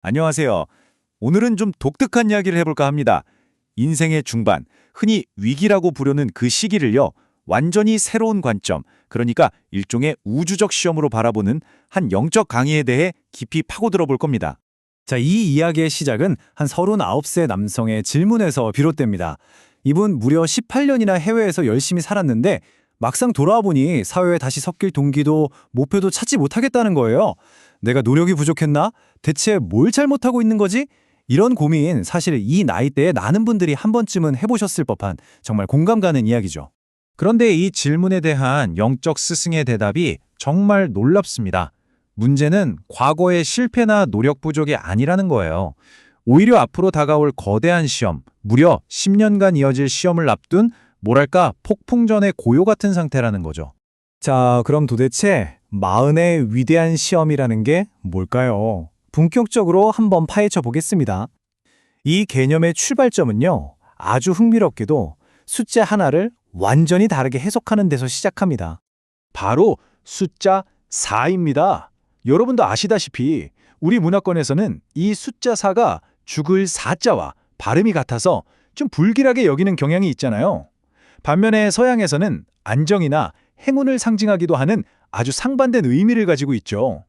안녕하세요. 오늘은 좀 독특한 이야기를 해볼까 합니다. 인생의 중반, 흔히 위기라고 부르는 그 시기를요, 완전히 새로운 관점, 그러니까 일종의 우주적 시험으로 바라보는 한 영적 강의에 대해 깊이 파고들어 볼 겁니다. 자, 이 이야기의 시작은 한 39세 남성의 질문에서 비롯됩니다. 이분 무려 18년이나 해외에서 열심히 살았는데 막상 돌아와 보니 사회에 다시 섞일 동기도 목표도 찾지 못하겠다는 거예요. 내가 노력이 부족했나? 대체 뭘 잘못하고 있는 거지? 이런 고민 사실 이 나이대에 많은 분들이 한 번쯤은 해보셨을 법한 정말 공감 가는 이야기죠. 그런데 이 질문에 대한 영적 스승의 대답이 정말 놀랍습니다. 문제는 과거의 실패나 노력 부족이 아니라는 거예요. 오히려 앞으로 다가올 거대한 시험, 무려 10년간 이어질 시험을 앞둔 뭐랄까 폭풍전의 고요 같은 상태라는 거죠. 자, 그럼 도대체 마흔의 위대한 시험이라는 게 뭘까요? 본격적으로 한번 파헤쳐 보겠습니다. 이 개념의 출발점은요, 아주 흥미롭게도 숫자 하나를 완전히 다르게 해석하는 데서 시작합니다. 바로 숫자 4입니다. 여러분도 아시다시피 우리 문화권에서는 이 숫자 4가 죽을 4자와 발음이 같아서 좀 불길하게 여기는 경향이 있잖아요. 반면에 서양에서는 안정이나 행운을 상징하기도 하는 아주 상반된 의미를 가지고 있죠.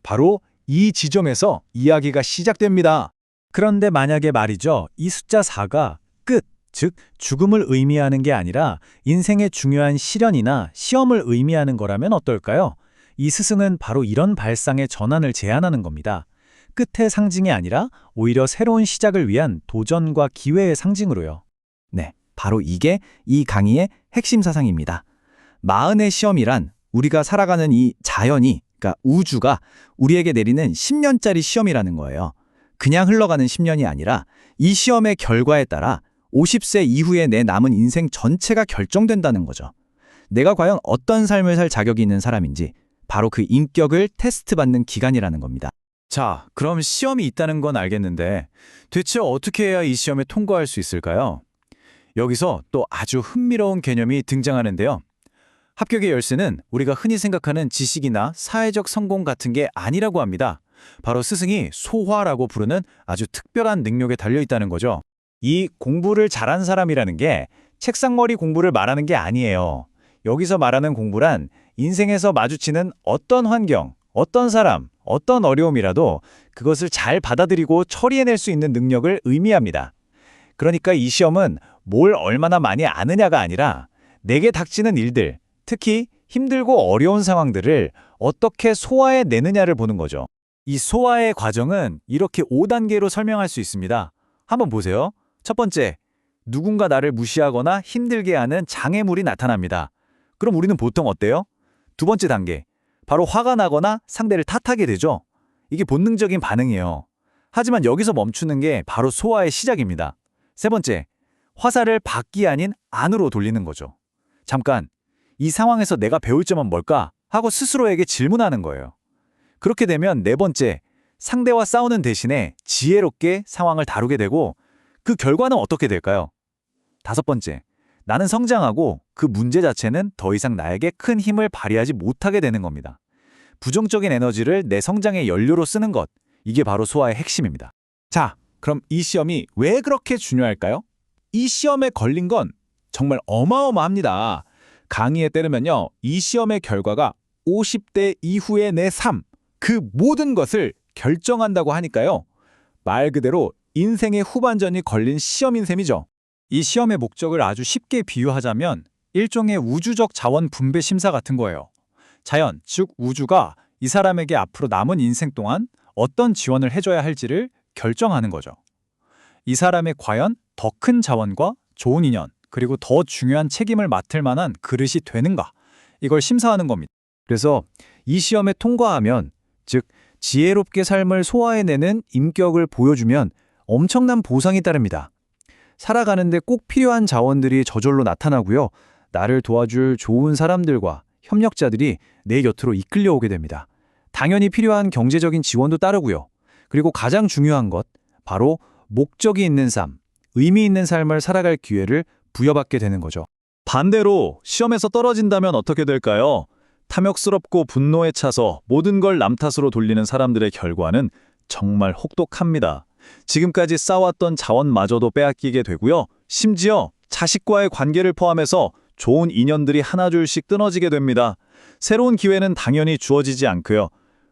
바로 이 지점에서 이야기가 시작됩니다. 그런데 만약에 말이죠, 이 숫자 4가 끝, 즉 죽음을 의미하는 게 아니라 인생의 중요한 시련이나 시험을 의미하는 거라면 어떨까요? 이 스승은 바로 이런 발상의 전환을 제안하는 겁니다. 끝의 상징이 아니라 오히려 새로운 시작을 위한 도전과 기회의 상징으로요. 네, 바로 이게 이 강의의 핵심 사상입니다. 마흔의 시험이란 우리가 살아가는 이 자연이, 그러니까 우주가 우리에게 내리는 10년짜리 시험이라는 거예요. 그냥 흘러가는 10년이 아니라 이 시험의 결과에 따라 50세 이후에 내 남은 인생 전체가 결정된다는 거죠. 내가 과연 어떤 삶을 살 자격이 있는 사람인지 바로 그 인격을 테스트받는 기간이라는 겁니다. 자, 그럼 시험이 있다는 건 알겠는데 대체 어떻게 해야 이 시험에 통과할 수 있을까요? 여기서 또 아주 흥미로운 개념이 등장하는데요. 합격의 열쇠는 우리가 흔히 생각하는 지식이나 사회적 성공 같은 게 아니라고 합니다. 바로 스승이 소화라고 부르는 아주 특별한 능력에 달려 있다는 거죠. 이 공부를 잘한 사람이라는 게 책상머리 공부를 말하는 게 아니에요. 여기서 말하는 공부란 인생에서 마주치는 어떤 환경, 어떤 사람, 어떤 어려움이라도 그것을 잘 받아들이고 처리해낼 수 있는 능력을 의미합니다. 그러니까 이 시험은 뭘 얼마나 많이 아느냐가 아니라 내게 닥치는 일들, 특히 힘들고 어려운 상황들을 어떻게 소화해내느냐를 보는 거죠. 이 소화의 과정은 이렇게 5단계로 설명할 수 있습니다. 한번 보세요. 첫 번째, 누군가 나를 무시하거나 힘들게 하는 장애물이 나타납니다. 그럼 우리는 보통 어때요? 두 번째 단계, 바로 화가 나거나 상대를 탓하게 되죠. 이게 본능적인 반응이에요. 하지만 여기서 멈추는 게 바로 소화의 시작입니다. 세 번째, 화살을 밖이 아닌 안으로 돌리는 거죠. 잠깐, 이 상황에서 내가 배울 점은 뭘까? 하고 스스로에게 질문하는 거예요. 그렇게 되면 네 번째, 상대와 싸우는 대신에 지혜롭게 상황을 다루게 되고 그 결과는 어떻게 될까요? 다섯 번째, 나는 성장하고 그 문제 자체는 더 이상 나에게 큰 힘을 발휘하지 못하게 되는 겁니다. 부정적인 에너지를 내 성장의 연료로 쓰는 것, 이게 바로 소화의 핵심입니다. 자, 그럼 이 시험이 왜 그렇게 중요할까요? 이 시험에 걸린 건 정말 어마어마합니다. 강의에 따르면요, 이 시험의 결과가 50대 이후의 내 삶, 그 모든 것을 결정한다고 하니까요. 말 그대로 인생의 후반전이 걸린 시험인 셈이죠. 이 시험의 목적을 아주 쉽게 비유하자면 일종의 우주적 자원 분배 심사 같은 거예요. 자연, 즉 우주가 이 사람에게 앞으로 남은 인생 동안 어떤 지원을 해줘야 할지를 결정하는 거죠. 이 사람의 과연 더 큰 자원과 좋은 인연, 그리고 더 중요한 책임을 맡을 만한 그릇이 되는가, 이걸 심사하는 겁니다. 그래서 이 시험에 통과하면, 즉 지혜롭게 삶을 소화해내는 인격을 보여주면 엄청난 보상이 따릅니다. 살아가는데 꼭 필요한 자원들이 저절로 나타나고요. 나를 도와줄 좋은 사람들과 협력자들이 내 곁으로 이끌려오게 됩니다. 당연히 필요한 경제적인 지원도 따르고요. 그리고 가장 중요한 것, 바로 목적이 있는 삶, 의미 있는 삶을 살아갈 기회를 부여받게 되는 거죠. 반대로 시험에서 떨어진다면 어떻게 될까요? 탐욕스럽고 분노에 차서 모든 걸 남 탓으로 돌리는 사람들의 결과는 정말 혹독합니다. 지금까지 쌓아왔던 자원마저도 빼앗기게 되고요. 심지어 자식과의 관계를 포함해서 좋은 인연들이 하나둘씩 끊어지게 됩니다. 새로운 기회는 당연히 주어지지 않고요.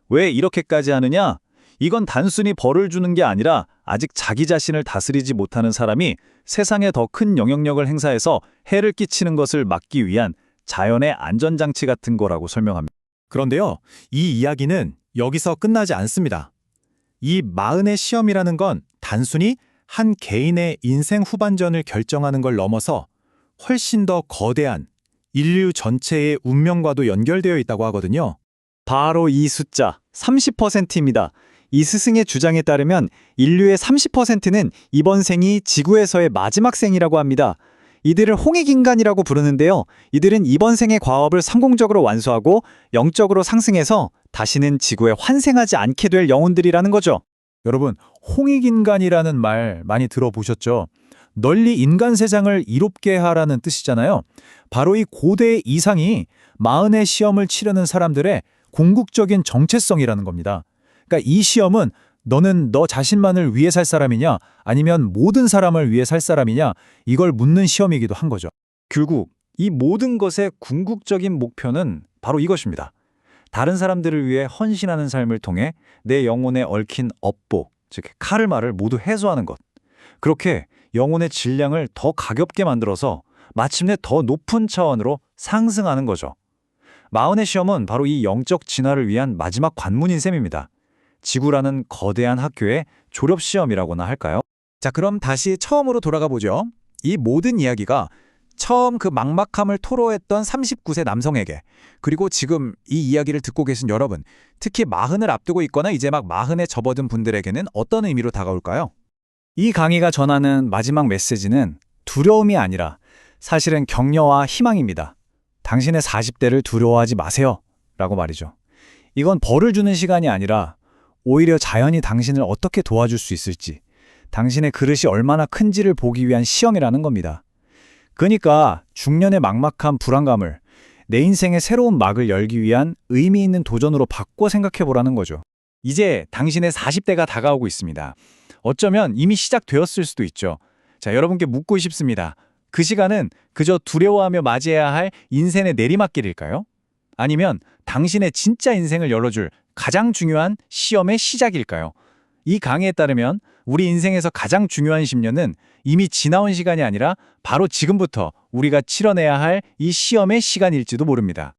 왜 이렇게까지 하느냐? 이건 단순히 벌을 주는 게 아니라 아직 자기 자신을 다스리지 못하는 사람이 세상에 더 큰 영향력을 행사해서 해를 끼치는 것을 막기 위한 자연의 안전장치 같은 거라고 설명합니다. 그런데요, 이 이야기는 여기서 끝나지 않습니다. 이 마흔의 시험이라는 건 단순히 한 개인의 인생 후반전을 결정하는 걸 넘어서 훨씬 더 거대한 인류 전체의 운명과도 연결되어 있다고 하거든요. 바로 이 숫자 30%입니다. 이 스승의 주장에 따르면 인류의 30%는 이번 생이 지구에서의 마지막 생이라고 합니다. 이들을 홍익인간이라고 부르는데요. 이들은 이번 생의 과업을 성공적으로 완수하고 영적으로 상승해서 다시는 지구에 환생하지 않게 될 영혼들이라는 거죠. 여러분, 홍익인간이라는 말 많이 들어보셨죠? 널리 인간 세상을 이롭게 하라는 뜻이잖아요. 바로 이 고대의 이상이 마흔의 시험을 치르는 사람들의 궁극적인 정체성이라는 겁니다. 그러니까 이 시험은 너는 너 자신만을 위해 살 사람이냐 아니면 모든 사람을 위해 살 사람이냐 이걸 묻는 시험이기도 한 거죠. 결국 이 모든 것의 궁극적인 목표는 바로 이것입니다. 다른 사람들을 위해 헌신하는 삶을 통해 내 영혼에 얽힌 업보, 즉 카르마를 모두 해소하는 것. 그렇게 영혼의 질량을 더 가볍게 만들어서 마침내 더 높은 차원으로 상승하는 거죠. 마흔의 시험은 바로 이 영적 진화를 위한 마지막 관문인 셈입니다. 지구라는 거대한 학교의 졸업시험이라고나 할까요? 자, 그럼 다시 처음으로 돌아가 보죠. 이 모든 이야기가 처음 그 막막함을 토로했던 39세 남성에게, 그리고 지금 이 이야기를 듣고 계신 여러분, 특히 마흔을 앞두고 있거나 이제 막 마흔에 접어든 분들에게는 어떤 의미로 다가올까요? 이 강의가 전하는 마지막 메시지는 두려움이 아니라 사실은 격려와 희망입니다. 당신의 40대를 두려워하지 마세요. 라고 말이죠. 이건 벌을 주는 시간이 아니라 오히려 자연이 당신을 어떻게 도와줄 수 있을지, 당신의 그릇이 얼마나 큰지를 보기 위한 시험이라는 겁니다. 그러니까 중년의 막막한 불안감을 내 인생의 새로운 막을 열기 위한 의미 있는 도전으로 바꿔 생각해 보라는 거죠. 이제 당신의 40대가 다가오고 있습니다. 어쩌면 이미 시작되었을 수도 있죠. 자, 여러분께 묻고 싶습니다. 그 시간은 그저 두려워하며 맞이해야 할 인생의 내리막길일까요? 아니면 당신의 진짜 인생을 열어줄 가장 중요한 시험의 시작일까요? 이 강의에 따르면 우리 인생에서 가장 중요한 10년은 이미 지나온 시간이 아니라 바로 지금부터 우리가 치러내야 할 이 시험의 시간일지도 모릅니다.